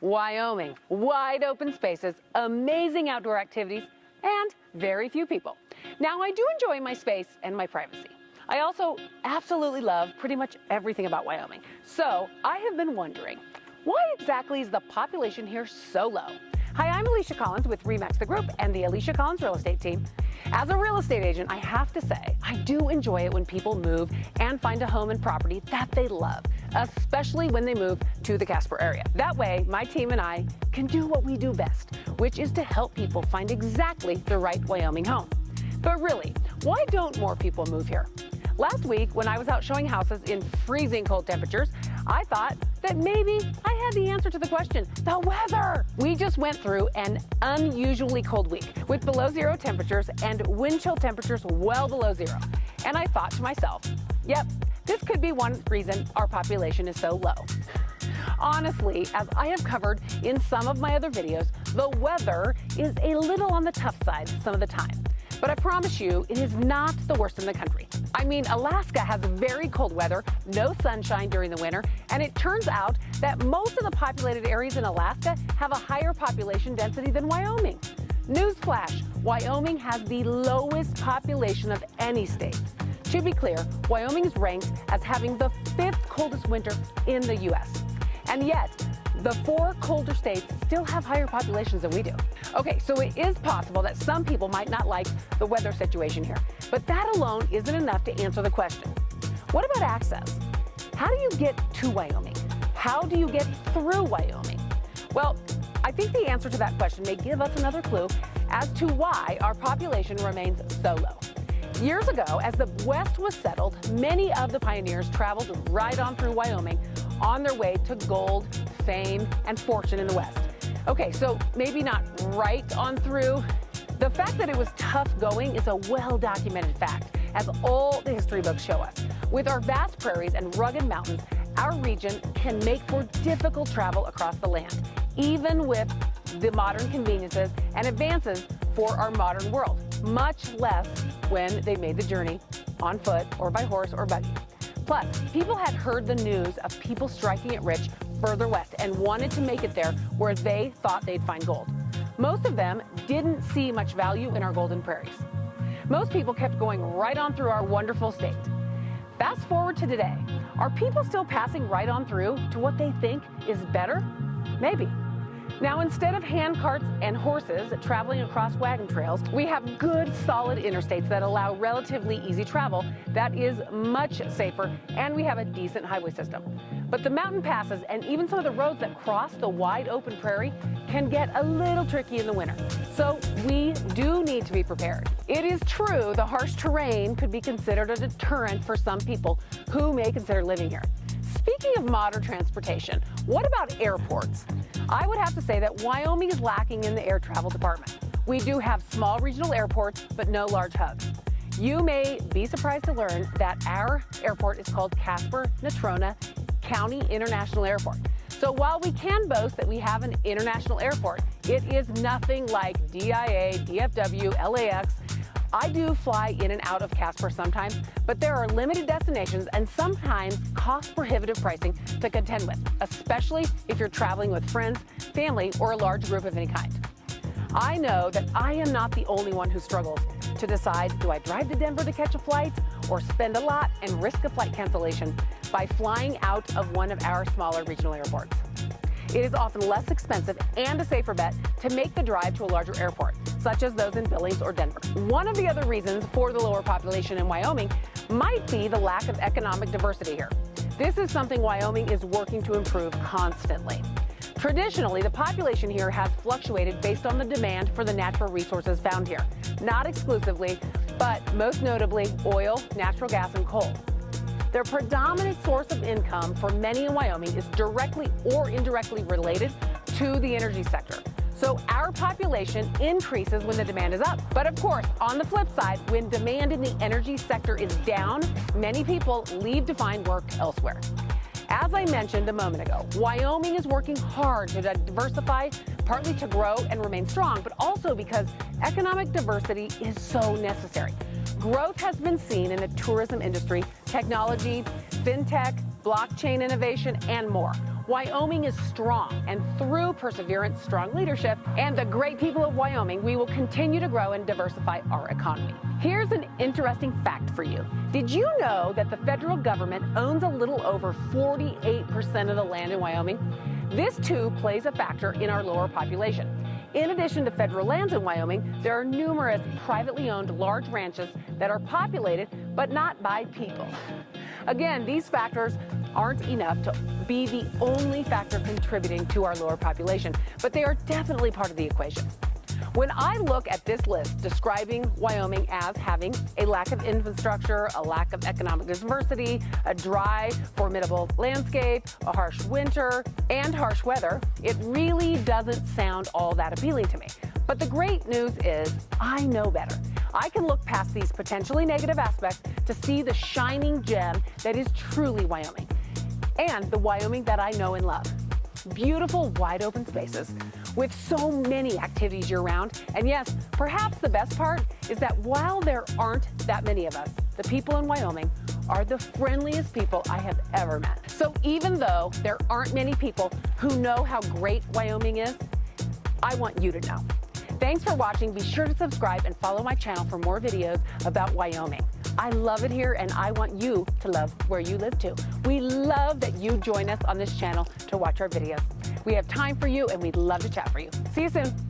Wyoming, wide open spaces, amazing outdoor activities, and very few people. Now, I do enjoy my space and my privacy. I also absolutely love pretty much everything about Wyoming. So I have been wondering, why exactly is the population here so low? Hi, I'm Alisha Collins with RE/MAX the Group and the Alisha Collins Real Estate Team. As a real estate agent, I have to say, I do enjoy it when people move and find a home and property that they love, especially when they move to the Casper area. That way, my team and I can do what we do best, which is to help people find exactly the right Wyoming home. But really, why don't more people move here? Last week, when I was out showing houses in freezing cold temperatures, I thought that maybe I had the answer to the question, the weather. We just went through an unusually cold week with below zero temperatures and wind chill temperatures well below zero. And I thought to myself, yep, this could be one reason our population is so low. Honestly, as I have covered in some of my other videos, the weather is a little on the tough side some of the time. But I promise you, it is not the worst in the country. I mean, Alaska has very cold weather, no sunshine during the winter, and it turns out that most of the populated areas in Alaska have a higher population density than Wyoming. Newsflash, Wyoming has the lowest population of any state. To be clear, Wyoming is ranked as having the 5th coldest winter in the U.S. And yet, the 4 colder states still have higher populations than we do. Okay, so it is possible that some people might not like the weather situation here, but that alone isn't enough to answer the question. What about access? How do you get to Wyoming? How do you get through Wyoming? Well, I think the answer to that question may give us another clue as to why our population remains so low. Years ago, as the West was settled, many of the pioneers traveled right on through Wyoming on their way to gold, fame, and fortune in the West. Okay, so maybe not right on through. The fact that it was tough going is a well-documented fact, as all the history books show us. With our vast prairies and rugged mountains, our region can make for difficult travel across the land, even with the modern conveniences and advances for our modern world, much less when they made the journey on foot or by horse or buggy. Plus, people had heard the news of people striking it rich further west and wanted to make it there where they thought they'd find gold. Most of them didn't see much value in our golden prairies. Most people kept going right on through our wonderful state. Fast forward to today. Are people still passing right on through to what they think is better? Maybe. Now, instead of hand carts and horses traveling across wagon trails, we have good, solid interstates that allow relatively easy travel that is much safer, and we have a decent highway system. But the mountain passes and even some of the roads that cross the wide open prairie can get a little tricky in the winter. So we do need to be prepared. It is true the harsh terrain could be considered a deterrent for some people who may consider living here. Speaking of modern transportation, what about airports? I would have to say that Wyoming is lacking in the air travel department. We do have small regional airports, but no large hubs. You may be surprised to learn that our airport is called Casper-Natrona County International Airport. So while we can boast that we have an international airport, it is nothing like DIA, DFW, LAX. I do fly in and out of Casper sometimes, but there are limited destinations and sometimes cost-prohibitive pricing to contend with, especially if you're traveling with friends, family, or a large group of any kind. I know that I am not the only one who struggles to decide, do I drive to Denver to catch a flight or spend a lot and risk a flight cancellation by flying out of one of our smaller regional airports? It is often less expensive and a safer bet to make the drive to a larger airport, such as those in Billings or Denver. One of the other reasons for the lower population in Wyoming might be the lack of economic diversity here. This is something Wyoming is working to improve constantly. Traditionally, the population here has fluctuated based on the demand for the natural resources found here. Not exclusively, but most notably oil, natural gas, and coal. Their predominant source of income for many in Wyoming is directly or indirectly related to the energy sector. So our population increases when the demand is up. But of course, on the flip side, when demand in the energy sector is down, many people leave to find work elsewhere. As I mentioned a moment ago, Wyoming is working hard to diversify, partly to grow and remain strong, but also because economic diversity is so necessary. Growth has been seen in the tourism industry, technology, fintech, blockchain innovation, and more. Wyoming is strong, and through perseverance, strong leadership, and the great people of Wyoming, we will continue to grow and diversify our economy. Here's an interesting fact for you. Did you know that the federal government owns a little over 48% of the land in Wyoming? This too plays a factor in our lower population. In addition to federal lands in Wyoming, there are numerous privately owned large ranches that are populated, but not by people. Again, these factors aren't enough to be the only factor contributing to our lower population, but they are definitely part of the equation. When I look at this list describing Wyoming as having a lack of infrastructure, a lack of economic diversity, a dry, formidable landscape, a harsh winter, and harsh weather, it really doesn't sound all that appealing to me. But the great news is I know better. I can look past these potentially negative aspects to see the shining gem that is truly Wyoming, and the Wyoming that I know and love. Beautiful, wide open spaces with so many activities year-round. And yes, perhaps the best part is that while there aren't that many of us, the people in Wyoming are the friendliest people I have ever met. So even though there aren't many people who know how great Wyoming is, I want you to know. Thanks for watching. Be sure to subscribe and follow my channel for more videos about Wyoming. I love it here, and I want you to love where you live too. We love that you join us on this channel to watch our videos. We have time for you, and we'd love to chat for you. See you soon.